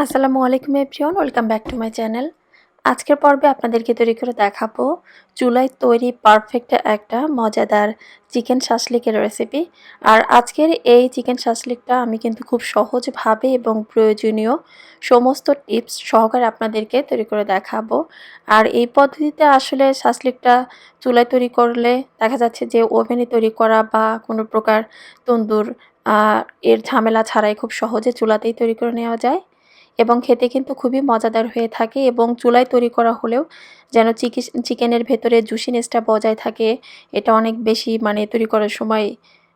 Assalamualikum everyone, welcome back to my channel. আজকের পর্বে আপনাদেরকে তৈরি করে দেখাবো চুলায় তৈরি পারফেক্ট একটা মজাদার চিকেন শাশলিকের রেসিপি। আর আজকের এই চিকেন শাশলিকটা আমি কিন্তু খুব সহজভাবে এবং প্রয়োজনীয় সমস্ত টিপস সহকারে আপনাদেরকে তৈরি করে দেখাবো। আর এই পদ্ধতিতে আসলে শাশলিকটা চুলায় তৈরি করলে দেখা যাচ্ছে যে ওভেনে তৈরি করা বা কোনো প্রকার তন্দুর এর ঝামেলা ছাড়াই খুব সহজে চুলাতেই তৈরি করে নেওয়া যায় এবং খেতে কিন্তু খুবই মজাদার হয়ে থাকে। এবং চুলায় তৈরি করা হলেও যেন চিকেনের ভেতরে জুসিনেসটা বজায় থাকে, এটা অনেক বেশি তৈরি করার সময়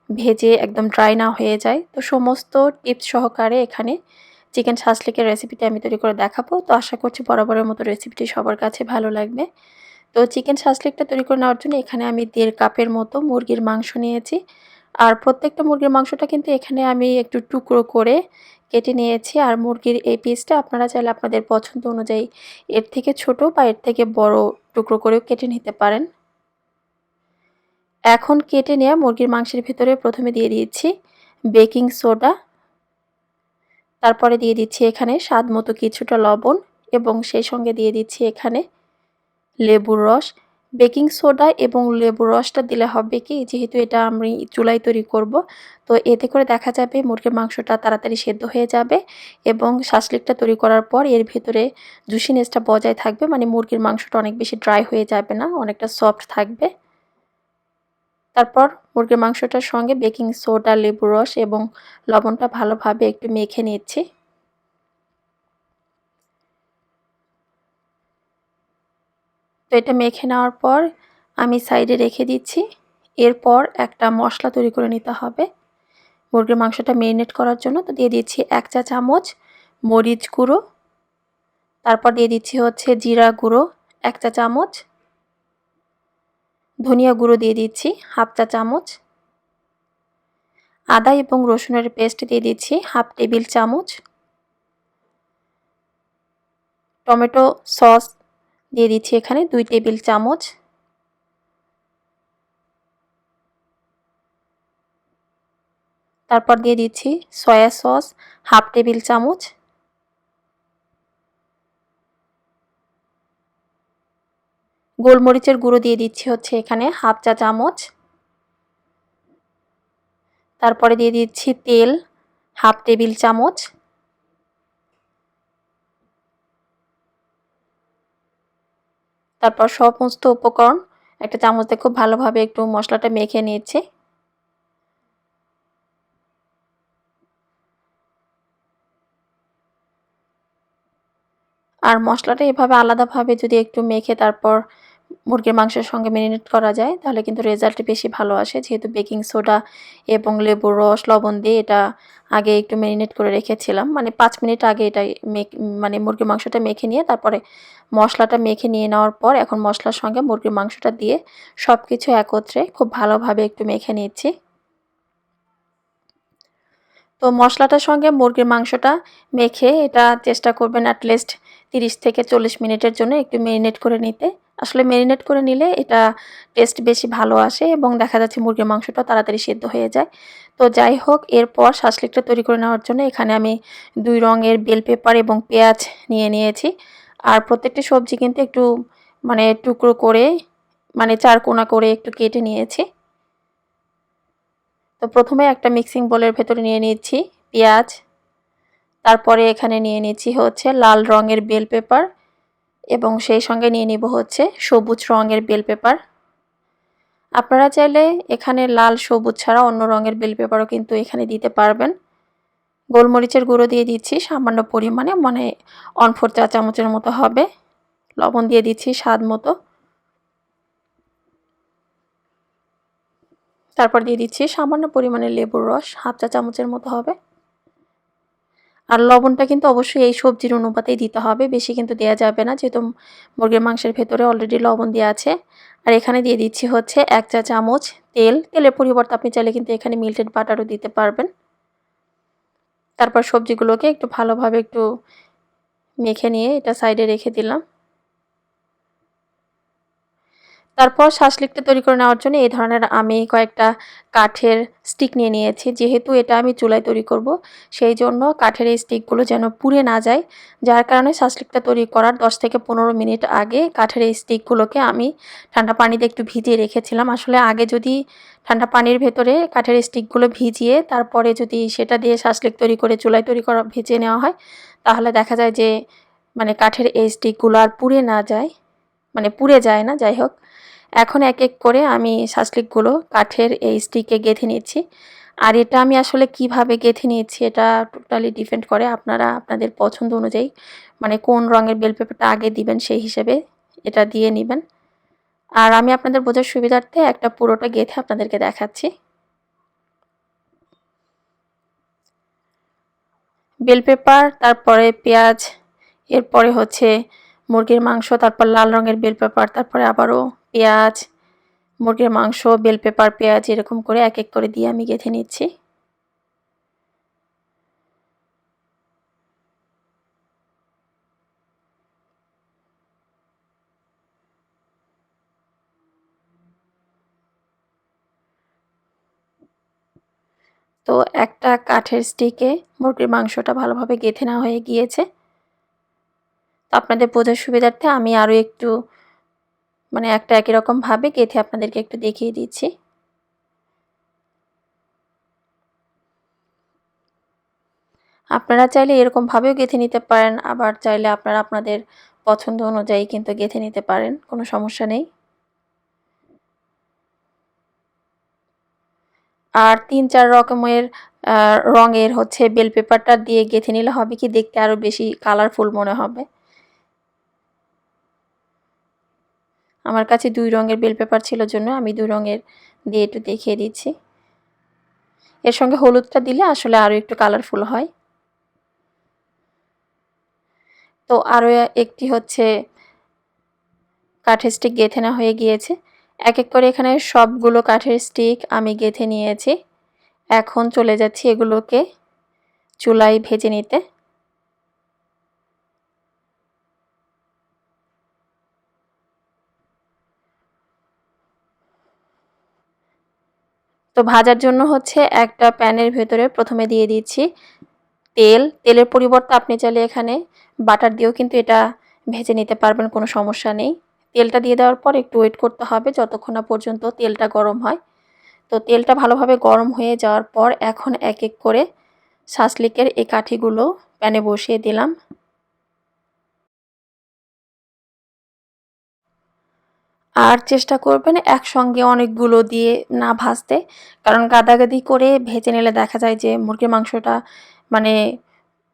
ভেজে একদম ড্রাই না হয়ে যায়। তো সমস্ত টিপস সহকারে এখানে চিকেন শাশলিকের রেসিপিটা আমি তৈরি করে দেখাবো। তো আশা করছি বরাবরের মতো রেসিপিটি সবার কাছে ভালো লাগবে। তো চিকেন শাশলিকটা তৈরি করে নেওয়ার জন্য এখানে আমি 1.5 কাপের মতো মুরগির মাংস নিয়েছি। আর প্রত্যেকটা মুরগির মাংসটা কিন্তু এখানে আমি একটু টুকরো করে কেটে নিয়েছি। আর মুরগির এই পিসটা আপনারা চাইলে আপনাদের পছন্দ অনুযায়ী এর থেকে ছোট বা এর থেকে বড় টুকরো করেও কেটে নিতে পারেন। এখন কেটে নেওয়া মুরগির মাংসের ভিতরে প্রথমে দিয়ে দিচ্ছি বেকিং সোডা, তারপরে দিয়ে দিচ্ছি এখানে স্বাদ মতো কিছুটা লবণ এবং সেই সঙ্গে দিয়ে দিচ্ছি এখানে লেবুর রস। বেকিং সোডা এবং লেবুর রসটা দিলে হবে কি, যেহেতু এটা আমি চুলায় তৈরি করব, তো এতে করে দেখা যাবে মুরগির মাংসটা তাড়াতাড়ি সেদ্ধ হয়ে যাবে এবং শাশলিকটা তৈরি করার পর এর ভিতরে জুসিনেসটা বজায় থাকবে, মুরগির মাংসটা অনেক বেশি ড্রাই হয়ে যাবে না, অনেকটা সফট থাকবে। তারপর মুরগির মাংসটার সঙ্গে বেকিং সোডা, লেবুর রস এবং লবণটা ভালোভাবে একটু মেখে নিচ্ছি। তো এটা মেখে নেওয়ার পর আমি সাইডে রেখে দিচ্ছি। এরপর একটা মশলা তৈরি করে নিতে হবে মুরগির মাংসটা ম্যারিনেট করার জন্য। তো দিয়ে দিচ্ছি 1 চা চামচ মরিচ গুঁড়ো, তারপর দিয়ে দিচ্ছি হচ্ছে জিরা গুঁড়ো 1 চা চামচ, ধনিয়া গুঁড়ো দিয়ে দিচ্ছি 1/2 চা চামচ, আদা এবং রসুনের পেস্ট দিয়ে দিচ্ছি 1/2 টেবিল চামচ, টমেটো সস দিয়ে দিচ্ছি এখানে 2 টেবিল চামচ, তারপর দিয়ে দিচ্ছি সয়া সস 1/2 টেবিল চামচ, গোলমরিচের গুঁড়ো দিয়ে দিচ্ছি হচ্ছে এখানে 1/2 চা চামচ, তারপরে দিয়ে দিচ্ছি তেল 1/2 টেবিল চামচ, তারপর সমস্ত উপকরণ একটা চামচ দিয়ে খুব ভালোভাবে একটু মশলাটা মেখে নিয়েছি। আর মশলাটা এভাবে আলাদাভাবে যদি একটু মেখে তারপর মুরগির মাংসের সঙ্গে ম্যারিনেট করা যায় তাহলে কিন্তু রেজাল্ট বেশি ভালো আসে, যেহেতু বেকিং সোডা এবং লেবুর রস, লবণ দিয়ে এটা আগে একটু ম্যারিনেট করে রেখেছিলাম, 5 মিনিট আগে এটা মুরগির মাংসটা মেখে নিয়ে তারপরে মশলাটা মেখে নিয়ে নেওয়ার পর এখন মশলার সঙ্গে মুরগির মাংসটা দিয়ে সব কিছু একত্রে খুব ভালোভাবে একটু মেখে নিচ্ছি। তো মশলাটার সঙ্গে মুরগির মাংসটা মেখে এটা চেষ্টা করবেন অ্যাটলিস্ট 30 থেকে 40 মিনিটের জন্য একটু ম্যারিনেট করে নিতে। আসলে ম্যারিনেট করে নিলে এটা টেস্ট বেশি ভালো আসে এবং দেখা যাচ্ছে মুরগির মাংসটা তাড়াতাড়ি সেদ্ধ হয়ে যায়। তো যাই হোক, এরপর শাশলিকটা তৈরি করে নেওয়ার জন্য এখানে আমি 2 রঙের বেল পেপার এবং পেঁয়াজ নিয়েছি। আর প্রত্যেকটি সবজি কিন্তু একটু টুকরো করে 4 কোনা করে একটু কেটে নিয়েছি। তো প্রথমে একটা মিক্সিং বোলের ভেতরে নিয়ে নিচ্ছি পেঁয়াজ, তারপরে এখানে নিয়ে নিচ্ছি হচ্ছে লাল রঙের বেল পেপার এবং সেই সঙ্গে নিয়ে নিব হচ্ছে সবুজ রঙের বেল পেপার। আপনারা চাইলে এখানে লাল সবুজ ছাড়া অন্য রঙের বেল পেপারও কিন্তু এখানে দিতে পারবেন। গোলমরিচের গুঁড়ো দিয়ে দিচ্ছি সামান্য পরিমাণে, 1/4 চা চামচের মতো হবে। লবণ দিয়ে দিচ্ছি স্বাদ মতো, তারপর দিয়ে দিচ্ছি সামান্য পরিমাণে লেবুর রস 1/2 চা চামচের মতো হবে। আর লবণটা কিন্তু অবশ্যই এই সবজির অনুপাতেই দিতে হবে, বেশি কিন্তু দেওয়া যাবে না, যেহেতু মুরগির মাংসের ভেতরে অলরেডি লবণ দেওয়া আছে। আর এখানে দিয়ে দিচ্ছি হচ্ছে 1 চা চামচ তেলের পরিবর্তে আপনি চাইলে কিন্তু এখানে মিল্টেড বাটারও দিতে পারবেন। তারপর সবজিগুলোকে একটু ভালোভাবে একটু মেখে নিয়ে এটা সাইডে রেখে দিলাম। তারপর শাসলিকটা তৈরি করে নেওয়ার জন্য এই ধরনের আমি কয়েকটা কাঠের স্টিক নিয়ে নিয়েছি। যেহেতু এটা আমি চুলায় তৈরি করব, সেই জন্য কাঠের এই স্টিকগুলো যেন পুড়ে না যায়, যার কারণে শাসলিকটা তৈরি করার 10 থেকে 15 মিনিট আগে কাঠের এই স্টিকগুলোকে আমি ঠান্ডা পানিতে একটু ভিজিয়ে রেখেছিলাম। আসলে আগে যদি ঠান্ডা পানির ভেতরে কাঠের স্টিকগুলো ভিজিয়ে তারপরে যদি সেটা দিয়ে শাসলিক তৈরি করে চুলায় তৈরি করা ভেজে নেওয়া হয়, তাহলে দেখা যায় যে মানে কাঠের এই স্টিকগুলো আর পুড়ে না যায়, মানে পুড়ে যায় না। যাই হোক, এখন এক এক করে আমি শাসলিকগুলো কাঠের এই স্টিকে গেঁথে নিচ্ছি। আর এটা আমি আসলে কিভাবে গেঁথে নিয়েছি এটা টোটালি ডিপেন্ড করে, আপনারা আপনাদের পছন্দ অনুযায়ী মানে কোন রঙের বেল পেপারটা আগে দিবেন সেই হিসেবে এটা দিয়ে নেবেন। আর আমি আপনাদের বোঝার সুবিধার্থে একটা পুরোটা গেঁথে আপনাদেরকে দেখাচ্ছি। বেল পেপার, তারপরে পেঁয়াজ, এরপরে হচ্ছে মুরগির মাংস, তারপর লাল রঙের বেল পেপার, তারপরে আবারও পেঁয়াজ, মুরগির মাংস, বেল পেপার, পেঁয়াজ, এরকম করে এক এক করে দিয়ে আমি গেঁথে নিচ্ছি। তো একটা কাঠের স্টিকে মুরগির মাংসটা ভালোভাবে গেঁথে নেওয়া হয়ে গিয়েছে। তো আপনাদের বোঝার সুবিধার্থে আমি আরও একটু মানে একটা একই রকমভাবে গেঁথে আপনাদেরকে একটু দেখিয়ে দিচ্ছি। আপনারা চাইলে এরকমভাবেও গেঁথে নিতে পারেন, আবার চাইলে আপনারা আপনাদের পছন্দ অনুযায়ী কিন্তু গেঁথে নিতে পারেন, কোনো সমস্যা নেই। আর 3-4 রকমের রঙের হচ্ছে বেল পেপারটা দিয়ে গেঁথে নিলে হবে কি দেখতে আরও বেশি কালারফুল মনে হবে। আমার কাছে 2 রঙের বেল পেপার ছিল জন্য আমি 2 রঙের দিয়ে একটু দেখিয়ে দিচ্ছি। এর সঙ্গে হলুদটা দিলে আসলে আরও একটু কালারফুল হয়। তো আরও একটি হচ্ছে কাঠের স্টিক গেঁথে নেওয়া হয়ে গিয়েছে। এক এক করে এখানে সবগুলো কাঠের স্টিক আমি গেঁথে নিয়েছি। এখন চলে যাচ্ছি এগুলোকে চুলায় ভেজে নিতে। তো ভাজার জন্য হচ্ছে একটা প্যানের ভেতরে প্রথমে দিয়ে দিচ্ছি তেল। তেলের পরিবর্তে আপনি চাইলে এখানে বাটার দিয়েও কিন্তু এটা ভেজে নিতে পারবেন, কোনো সমস্যা নেই। তেলটা দিয়ে দেওয়ার পর একটু ওয়েট করতে হবে যতক্ষণ না পর্যন্ত তেলটা গরম হয়। তো তেলটা ভালোভাবে গরম হয়ে যাওয়ার পর এখন এক এক করে শাসলিকের এই কাঠিগুলো প্যানে বসিয়ে দিলাম। আর চেষ্টা করবেন একসঙ্গে অনেকগুলো দিয়ে না ভাজতে, কারণ গাদাগাদি করে ভেজে নিলে দেখা যায় যে মুরগির মাংসটা মানে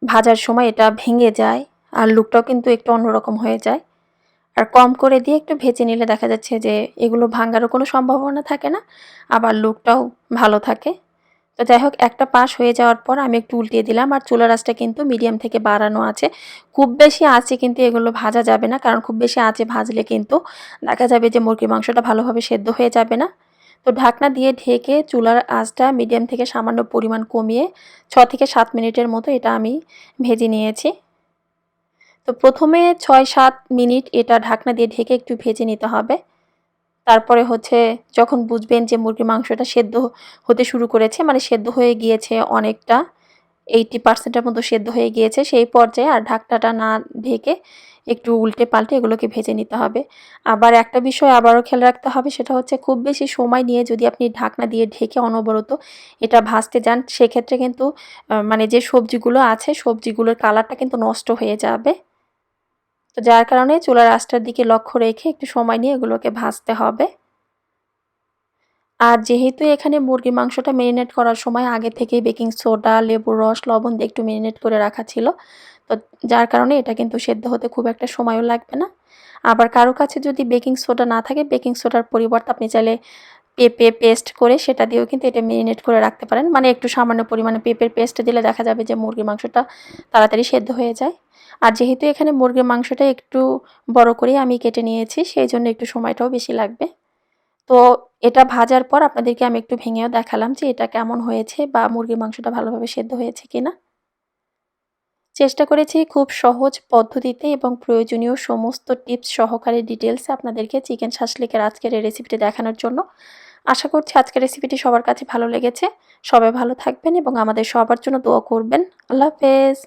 ভাজার সময় এটা ভেঙে যায়, আর লুকটাও কিন্তু একটু অন্যরকম হয়ে যায়। আর কম করে দিয়ে একটু ভেজে নিলে দেখা যাচ্ছে যে এগুলো ভাঙারও কোনো সম্ভাবনা থাকে না, আবার লুকটাও ভালো থাকে। তো যাই হোক, একটা পাশ হয়ে যাওয়ার পর আমি একটু উল্টিয়ে দিলাম। আর চুলার আঁচটা কিন্তু মিডিয়াম থেকে বাড়ানো আছে। খুব বেশি আঁচে কিন্তু এগুলো ভাজা যাবে না, কারণ খুব বেশি আঁচে ভাজলে কিন্তু দেখা যাবে যে মুরগির মাংসটা ভালোভাবে সেদ্ধ হয়ে যাবে না। তো ঢাকনা দিয়ে ঢেকে চুলার আঁচটা মিডিয়াম থেকে সামান্য পরিমাণ কমিয়ে 6 থেকে 7 মিনিটের মতো এটা আমি ভেজে নিয়েছি। তো প্রথমে 6-7 মিনিট এটা ঢাকনা দিয়ে ঢেকে একটু ভেজে নিতে হবে। তারপরে হচ্ছে যখন বুঝবেন যে মুরগির মাংসটা সেদ্ধ হতে শুরু করেছে, মানে সেদ্ধ হয়ে গিয়েছে অনেকটা, 80% এর মতো সেদ্ধ হয়ে গিয়েছে, সেই পর্যায়ে আর ঢাকনাটা না ঢেকে একটু উল্টে পাল্টে এগুলোকে ভেজে নিতে হবে। আবার একটা বিষয় আবারও খেয়াল রাখতে হবে, সেটা হচ্ছে খুব বেশি সময় নিয়ে যদি আপনি ঢাকনা দিয়ে ঢেকে অনবরত এটা ভাজতে যান, সেক্ষেত্রে কিন্তু মানে যে সবজিগুলো আছে সবজিগুলোর কালারটা কিন্তু নষ্ট হয়ে যাবে। তো যার কারণে চুলার আঁচটার দিকে লক্ষ্য রেখে একটু সময় নিয়ে এগুলোকে ভাজতে হবে। আর যেহেতু এখানে মুরগির মাংসটা মেরিনেট করার সময় আগে থেকেই বেকিং সোডা, লেবুর রস, লবণ দিয়ে একটু মেরিনেট করে রাখা ছিল, তো যার কারণে এটা কিন্তু সেদ্ধ হতে খুব একটা সময়ও লাগবে না। আবার কারো কাছে যদি বেকিং সোডা না থাকে, বেকিং সোডার পরিবর্তে আপনি চাইলে পেঁপে পেস্ট করে সেটা দিয়েও কিন্তু এটা মেরিনেট করে রাখতে পারেন। মানে একটু সামান্য পরিমাণে পেঁপের পেস্ট দিলে দেখা যাবে যে মুরগির মাংসটা তাড়াতাড়ি সেদ্ধ হয়ে যায়। আর যেহেতু এখানে মুরগির মাংসটা একটু বড় করেই আমি কেটে নিয়েছি, সেই জন্য একটু সময়টাও বেশি লাগবে। তো এটা ভাজার পর আপনাদেরকে আমি একটু ভেঙেও দেখালাম যে এটা কেমন হয়েছে বা মুরগির মাংসটা ভালোভাবে সেদ্ধ হয়েছে কিনা। চেষ্টা করেছি খুব সহজ পদ্ধতিতে এবং প্রয়োজনীয় সমস্ত টিপস সহকারে ডিটেলসে আপনাদেরকে চিকেন শাশলিকের আজকের এই রেসিপিটি দেখানোর জন্য। আশা করছি আজকের রেসিপিটি সবার কাছে ভালো লেগেছে। সবাই ভালো থাকবেন এবং আমাদের সবার জন্য দোয়া করবেন। আল্লাহ হাফেজ।